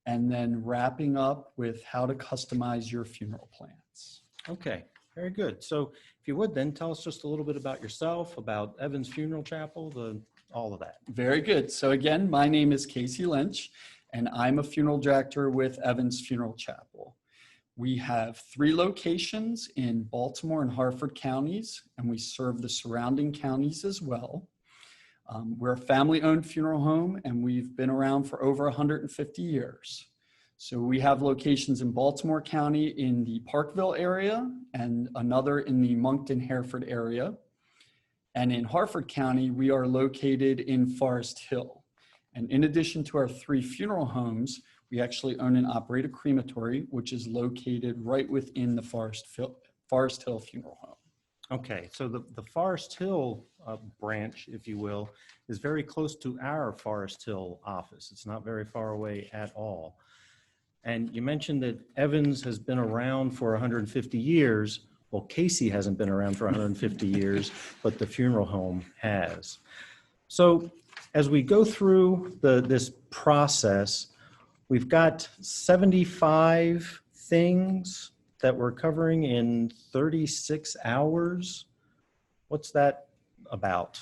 and then wrapping up with how to customize your funeral plans. Okay, very good. So if you would then tell us just a little bit about yourself, about Evans Funeral Chapel, all of that. Very good. So again, my name is Casey Lynch, and I'm a funeral director with Evans Funeral Chapel. We have 3 locations in Baltimore and Harford counties, and we serve the surrounding counties as well. We're a family-owned funeral home, and we've been around for over 150 years. So we have locations in Baltimore County in the Parkville area and another in the Moncton-Hereford area. And in Harford County, we are located in Forest Hill. And in addition to our 3 funeral homes, we actually own and operate a crematory, which is located right within the Forest Hill Funeral Home. Okay, so the Forest Hill branch, if you will, is very close to our Forest Hill office. It's not very far away at all. And you mentioned that Evans has been around for 150 years. Well, Casey hasn't been around for 150 years, but the funeral home has. So as we go through this process, we've got 75 things that we're covering in 36 hours. What's that about?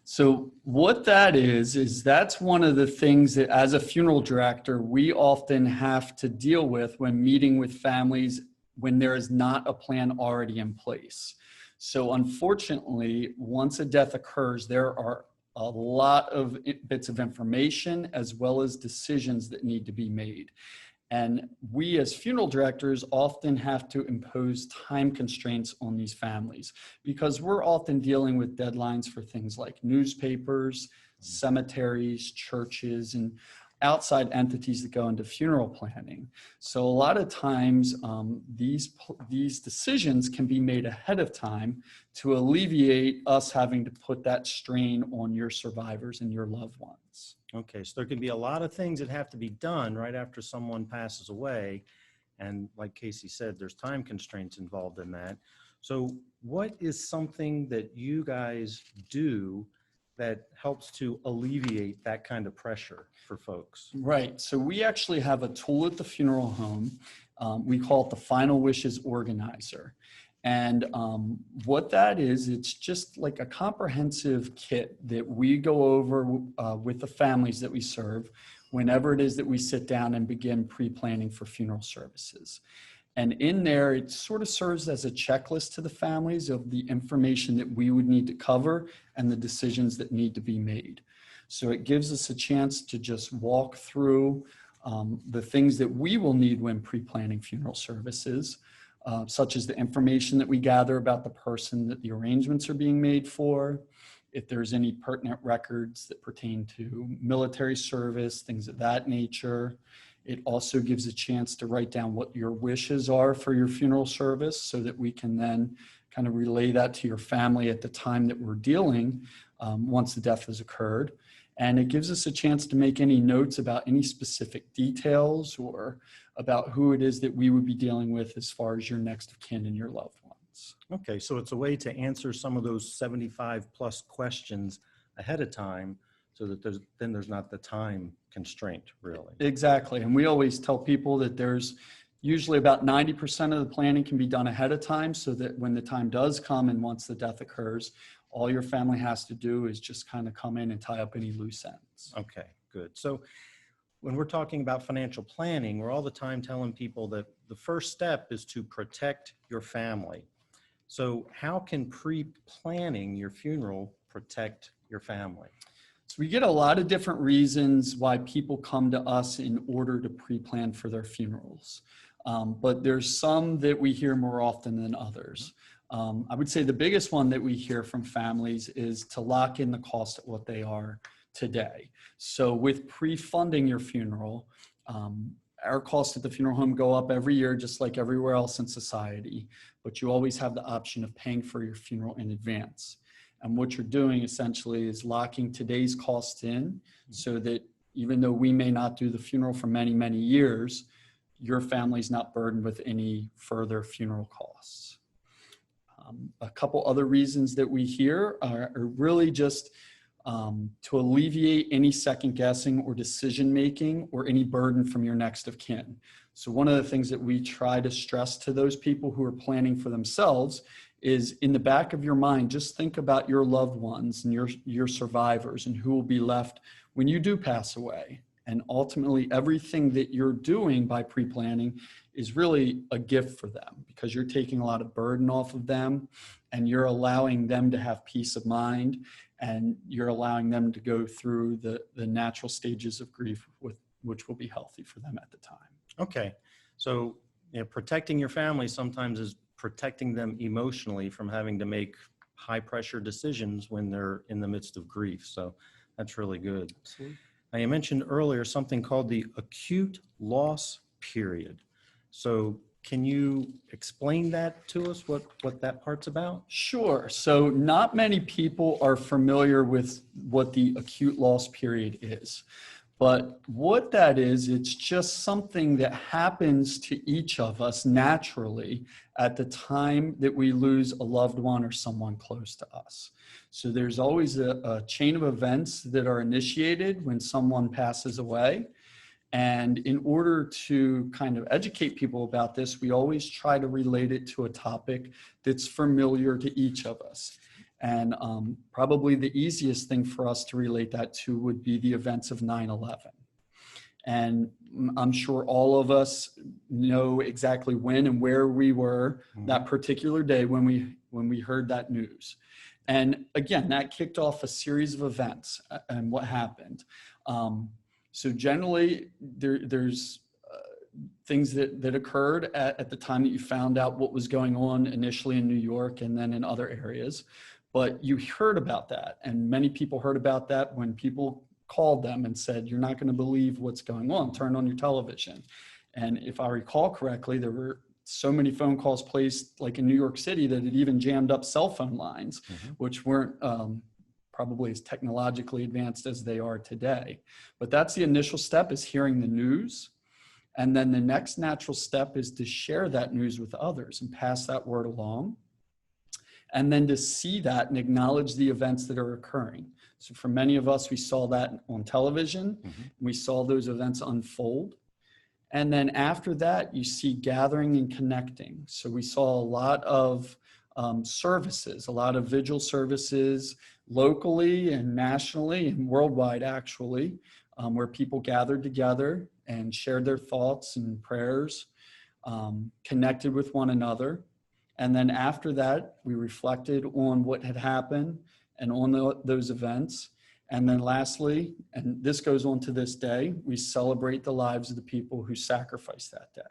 So what that is that's one of the things that as a funeral director, we often have to deal with when meeting with families when there is not a plan already in place. So unfortunately, once a death occurs, there are a lot of bits of information as well as decisions that need to be made. And we as funeral directors often have to impose time constraints on these families because we're often dealing with deadlines for things like newspapers, cemeteries, churches, and outside entities that go into funeral planning. So a lot of times these decisions can be made ahead of time to alleviate us having to put that strain on your survivors and your loved ones. Okay, so there can be a lot of things that have to be done right after someone passes away, And like Casey said, there's time constraints involved in that. So what is something that you guys do that helps to alleviate that kind of pressure for folks? Right. So we actually have a tool at the funeral home. We call it the Final Wishes Organizer. And what that is, it's just like a comprehensive kit that we go over with the families that we serve whenever it is that we sit down and begin pre-planning for funeral services. And in there, it sort of serves as a checklist to the families of the information that we would need to cover and the decisions that need to be made. So it gives us a chance to just walk through the things that we will need when pre-planning funeral services, such as the information that we gather about the person that the arrangements are being made for, if there's any pertinent records that pertain to military service, things of that nature. It also gives a chance to write down what your wishes are for your funeral service so that we can then kind of relay that to your family at the time that we're dealing once the death has occurred. And it gives us a chance to make any notes about any specific details or about who it is that we would be dealing with as far as your next of kin and your loved ones. Okay, so it's a way to answer some of those 75 plus questions ahead of time so that there's not the time constraint, really. Exactly. And we always tell people that there's usually about 90% of the planning can be done ahead of time so that when the time does come and once the death occurs, all your family has to do is just kind of come in and tie up any loose ends. Okay, good. So when we're talking about financial planning, we're all the time telling people that the first step is to protect your family. So how can pre-planning your funeral protect your family? So we get a lot of different reasons why people come to us in order to pre-plan for their funerals. But there's some that we hear more often than others. I would say the biggest one that we hear from families is to lock in the cost at what they are today. So with pre-funding your funeral, our costs at the funeral home go up every year, just like everywhere else in society, but you always have the option of paying for your funeral in advance. And what you're doing essentially is locking today's costs in so that even though we may not do the funeral for many, many years, your family's not burdened with any further funeral costs. A couple other reasons that we hear are really just to alleviate any second guessing or decision making or any burden from your next of kin. So one of the things that we try to stress to those people who are planning for themselves is in the back of your mind, just think about your loved ones and your survivors and who will be left when you do pass away. And ultimately, everything that you're doing by pre-planning is really a gift for them because you're taking a lot of burden off of them and you're allowing them to have peace of mind and you're allowing them to go through the natural stages of grief which will be healthy for them at the time. Okay, so protecting your family sometimes is protecting them emotionally from having to make high pressure decisions when they're in the midst of grief. So that's really good. Absolutely. Now, you mentioned earlier something called the acute loss period. So can you explain that to us, what that part's about? Sure. So not many people are familiar with what the acute loss period is. But what that is, it's just something that happens to each of us naturally at the time that we lose a loved one or someone close to us. So there's always a chain of events that are initiated when someone passes away. And in order to kind of educate people about this, we always try to relate it to a topic that's familiar to each of us. And probably the easiest thing for us to relate that to would be the events of 9/11. And I'm sure all of us know exactly when and where we were that particular day when we heard that news. And again, that kicked off a series of events and what happened. So generally, there's things that occurred at the time that you found out what was going on initially in New York and then in other areas. But you heard about that, and many people heard about that when people called them and said, you're not going to believe what's going on, turn on your television. And if I recall correctly, there were so many phone calls placed like in New York City that it even jammed up cell phone lines, which weren't probably as technologically advanced as they are today. But that's the initial step, is hearing the news. And then the next natural step is to share that news with others and pass that word along. And then to see that and acknowledge the events that are occurring. So for many of us, we saw that on television. We saw those events unfold. And then after that, you see gathering and connecting. So we saw a lot of services, a lot of vigil services locally and nationally and worldwide actually, where people gathered together and shared their thoughts and prayers, connected with one another. And then after that, we reflected on what had happened and on those events. And then lastly, and this goes on to this day, we celebrate the lives of the people who sacrificed that day.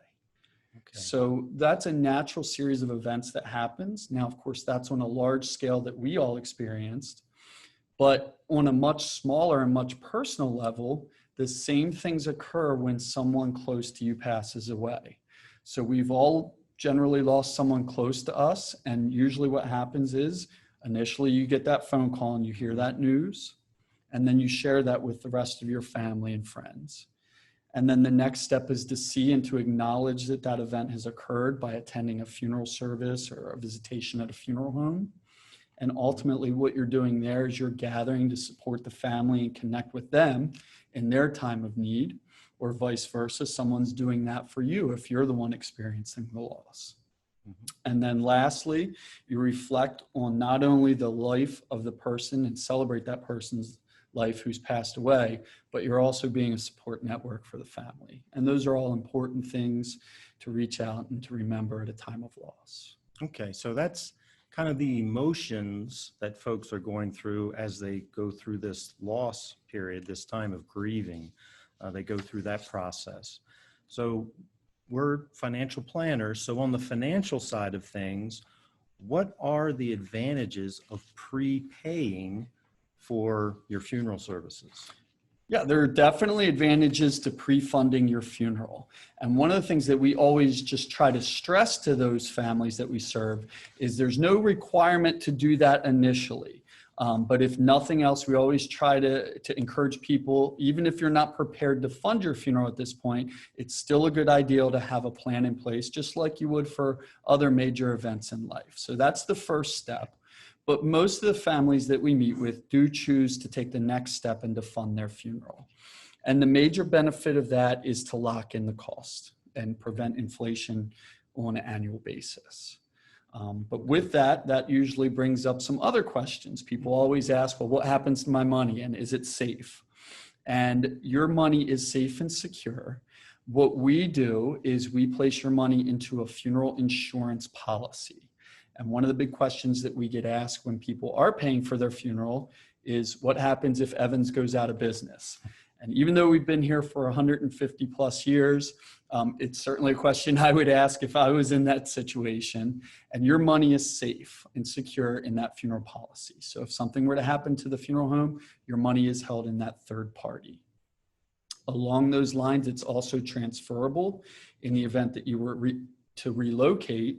Okay. So that's a natural series of events that happens. Now, of course, that's on a large scale that we all experienced. But on a much smaller and much personal level, the same things occur when someone close to you passes away. So we've all generally lost someone close to us. And usually what happens is initially you get that phone call and you hear that news, and then you share that with the rest of your family and friends. And then the next step is to see and to acknowledge that that event has occurred by attending a funeral service or a visitation at a funeral home. And ultimately what you're doing there is you're gathering to support the family and connect with them in their time of need, or vice versa. Someone's doing that for you if you're the one experiencing the loss. And then lastly, you reflect on not only the life of the person and celebrate that person's life who's passed away, but you're also being a support network for the family. And those are all important things to reach out and to remember at a time of loss. Okay, so that's kind of the emotions that folks are going through as they go through this loss period, this time of grieving. They go through that process. So we're financial planners. So on the financial side of things, what are the advantages of prepaying for your funeral services? Yeah, there are definitely advantages to pre-funding your funeral. And one of the things that we always just try to stress to those families that we serve is there's no requirement to do that initially. But if nothing else, we always try to encourage people, even if you're not prepared to fund your funeral at this point, it's still a good idea to have a plan in place, just like you would for other major events in life. So that's the first step. But most of the families that we meet with do choose to take the next step and to fund their funeral. And the major benefit of that is to lock in the cost and prevent inflation on an annual basis. But with that, that usually brings up some other questions. People always ask, well, what happens to my money and is it safe? And your money is safe and secure. What we do is we place your money into a funeral insurance policy. And one of the big questions that we get asked when people are paying for their funeral is what happens if Evans goes out of business? And even though we've been here for 150 plus years, it's certainly a question I would ask if I was in that situation. And your money is safe and secure in that funeral policy. So if something were to happen to the funeral home, your money is held in that third party. Along those lines, it's also transferable in the event that you were to relocate.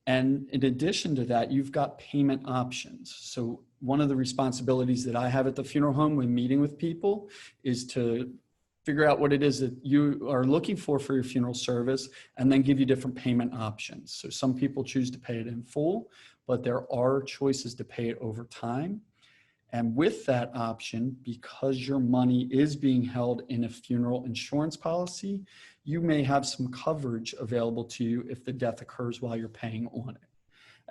And in addition to that, you've got payment options. So one of the responsibilities that I have at the funeral home when meeting with people is to figure out what it is that you are looking for your funeral service and then give you different payment options. So some people choose to pay it in full, but there are choices to pay it over time. And with that option, because your money is being held in a funeral insurance policy, you may have some coverage available to you if the death occurs while you're paying on it.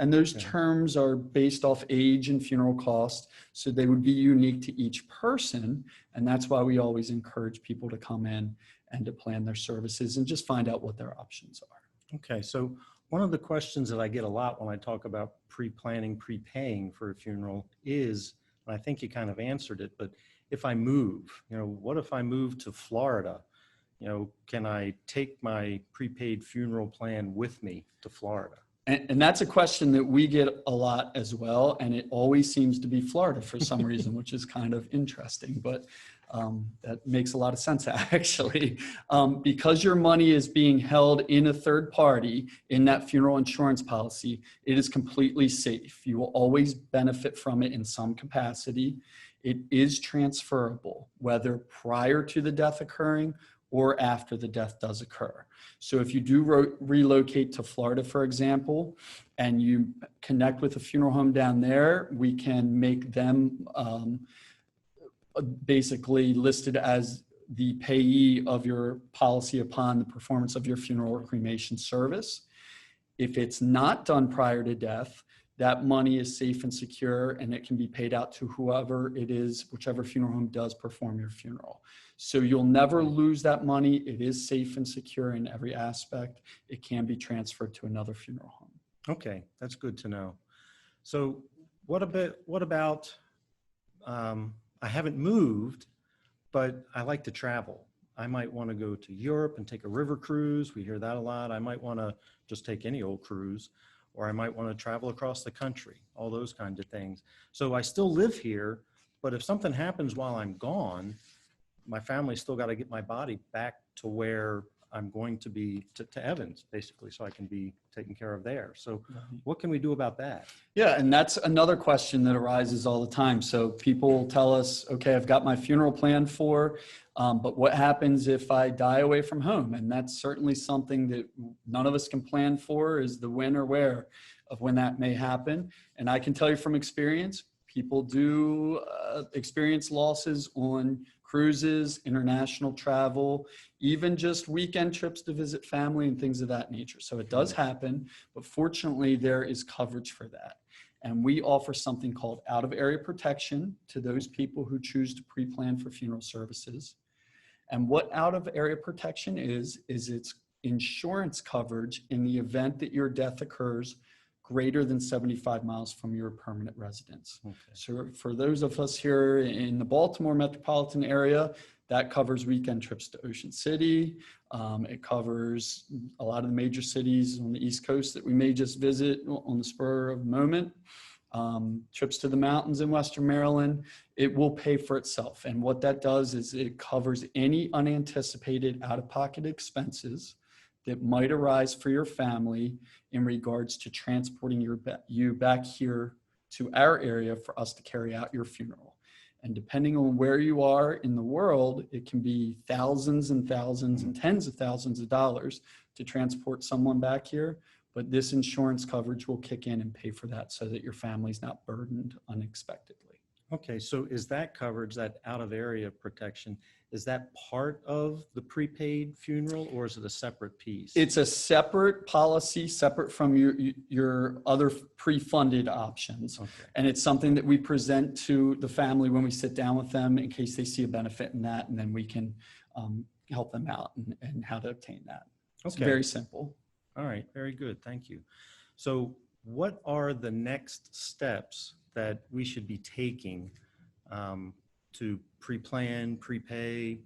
And those terms are based off age and funeral cost, so they would be unique to each person. And that's why we always encourage people to come in and to plan their services and just find out what their options are. Okay, so one of the questions that I get a lot when I talk about pre-planning, prepaying for a funeral is, and I think you kind of answered it, but if I move, what if I move to Florida? Can I take my prepaid funeral plan with me to Florida? And that's a question that we get a lot as well. And it always seems to be Florida for some reason, which is kind of interesting, but that makes a lot of sense actually. Because your money is being held in a third party in that funeral insurance policy, it is completely safe. You will always benefit from it in some capacity. It is transferable, whether prior to the death occurring or after the death does occur. So if you do relocate to Florida, for example, and you connect with a funeral home down there, we can make them basically listed as the payee of your policy upon the performance of your funeral or cremation service. If it's not done prior to death, that money is safe and secure, and it can be paid out to whoever it is, whichever funeral home does perform your funeral. So you'll never lose that money. It is safe and secure in every aspect. It can be transferred to another funeral home. Okay, that's good to know. So what about I haven't moved, but I like to travel. I might want to go to Europe and take a river cruise. We hear that a lot. I might want to just take any old cruise, or I might want to travel across the country, all those kinds of things. So I still live here, but if something happens while I'm gone, my family's still got to get my body back to where I'm going to be, to Evans, basically, so I can be taken care of there. So what can we do about that? Yeah, and that's another question that arises all the time. So people tell us, okay, I've got my funeral planned for, but what happens if I die away from home? And that's certainly something that none of us can plan for, is the when or where of when that may happen. And I can tell you from experience, people do experience losses on cruises, international travel, even just weekend trips to visit family and things of that nature. So it does happen, but fortunately there is coverage for that. And we offer something called out-of-area protection to those people who choose to pre-plan for funeral services. And what out-of-area protection is it's insurance coverage in the event that your death occurs greater than 75 miles from your permanent residence. Okay. So for those of us here in the Baltimore metropolitan area, that covers weekend trips to Ocean City. It covers a lot of the major cities on the East Coast that we may just visit on the spur of the moment. Trips to the mountains in Western Maryland, it will pay for itself. And what that does is it covers any unanticipated out-of-pocket expenses that might arise for your family in regards to transporting you back here to our area for us to carry out your funeral. And depending on where you are in the world, it can be thousands and thousands and tens of thousands of dollars to transport someone back here. But this insurance coverage will kick in and pay for that so that your family's not burdened unexpectedly. Okay, so is that coverage, that out-of-area protection, is that part of the prepaid funeral, or is it a separate piece? It's a separate policy, separate from your other pre-funded options. Okay. And it's something that we present to the family when we sit down with them in case they see a benefit in that, and then we can help them out and how to obtain that. It's very simple. All right, very good, thank you. So what are the next steps that we should be taking to pre-plan, prepay,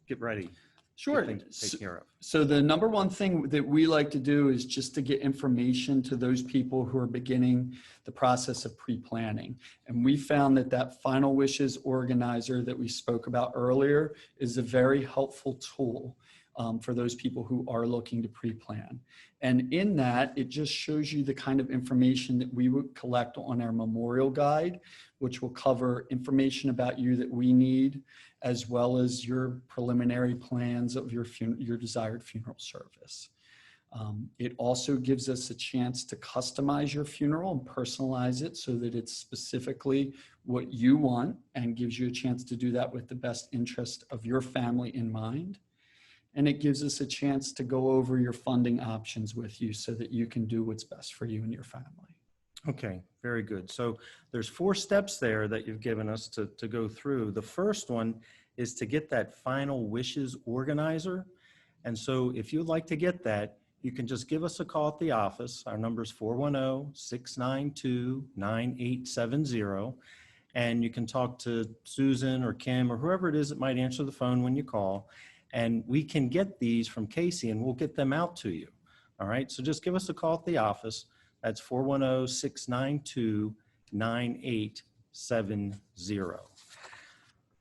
get ready? Sure. Get things to take care of. So the number one thing that we like to do is just to get information to those people who are beginning the process of pre-planning. And we found that final wishes organizer that we spoke about earlier is a very helpful tool for those people who are looking to pre-plan. And in that, it just shows you the kind of information that we would collect on our memorial guide, which will cover information about you that we need, as well as your preliminary plans of your desired funeral service. It also gives us a chance to customize your funeral and personalize it so that it's specifically what you want, and gives you a chance to do that with the best interest of your family in mind. And it gives us a chance to go over your funding options with you so that you can do what's best for you and your family. Okay, very good. So there's 4 steps there that you've given us to go through. The first one is to get that final wishes organizer. And so if you'd like to get that, you can just give us a call at the office. Our number is 410-692-9870. And you can talk to Susan or Kim or whoever it is that might answer the phone when you call. And we can get these from Casey and we'll get them out to you. All right, so just give us a call at the office. That's 410-692-9870.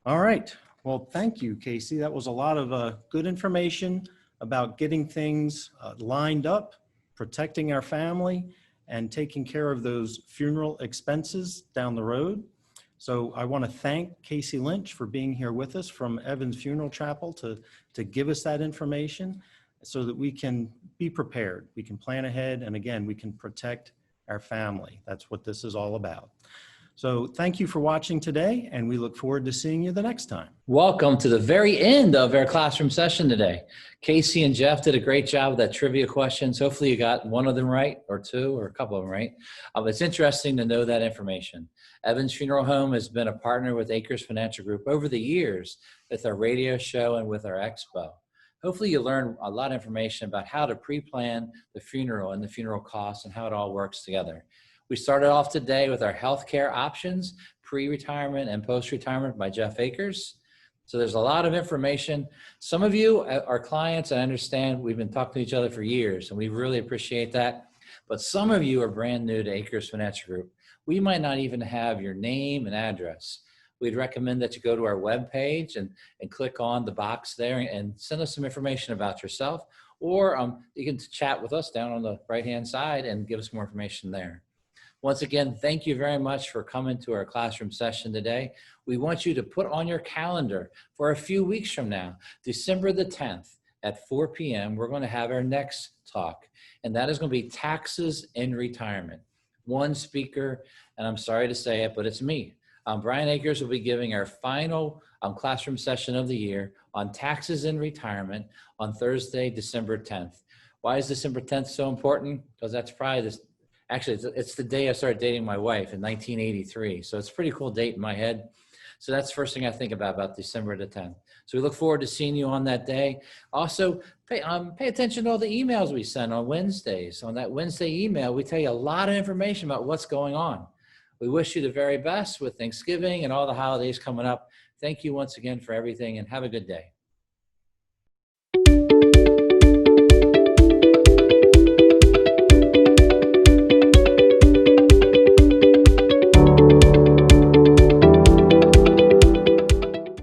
All right, well, thank you, Casey. That was a lot of good information about getting things lined up, protecting our family, and taking care of those funeral expenses down the road. So I want to thank Casey Lynch for being here with us from Evans Funeral Chapel to give us that information so that we can be prepared. We can plan ahead, and again, we can protect our family. That's what this is all about. So thank you for watching today, and we look forward to seeing you the next time. Welcome to the very end of our classroom session today. Casey and Jeff did a great job with that trivia questions. Hopefully you got one of them right, or two, or a couple of them right. It's interesting to know that information. Evans Funeral Home has been a partner with Akers Financial Group over the years with our radio show and with our expo. Hopefully you learn a lot of information about how to pre-plan the funeral and the funeral costs and how it all works together. We started off today with our healthcare options, pre-retirement and post-retirement by Jeff Akers. So there's a lot of information. Some of you are clients, I understand we've been talking to each other for years, and we really appreciate that. But some of you are brand new to Akers Financial Group. We might not even have your name and address. We'd recommend that you go to our webpage and click on the box there and send us some information about yourself, or you can chat with us down on the right-hand side and give us more information there. Once again, thank you very much for coming to our classroom session today. We want you to put on your calendar for a few weeks from now, December the 10th at 4 p.m., we're going to have our next talk, and that is going to be taxes in retirement. One speaker, and I'm sorry to say it, but it's me. Brian Akers will be giving our final classroom session of the year on taxes in retirement on Thursday, December 10th. Why is December 10th so important? Because that's probably this. Actually, it's the day I started dating my wife in 1983. So it's a pretty cool date in my head. So that's the first thing I think about December the 10th. So we look forward to seeing you on that day. Also, pay attention to all the emails we send on Wednesdays. On that Wednesday email, we tell you a lot of information about what's going on. We wish you the very best with Thanksgiving and all the holidays coming up. Thank you once again for everything, and have a good day.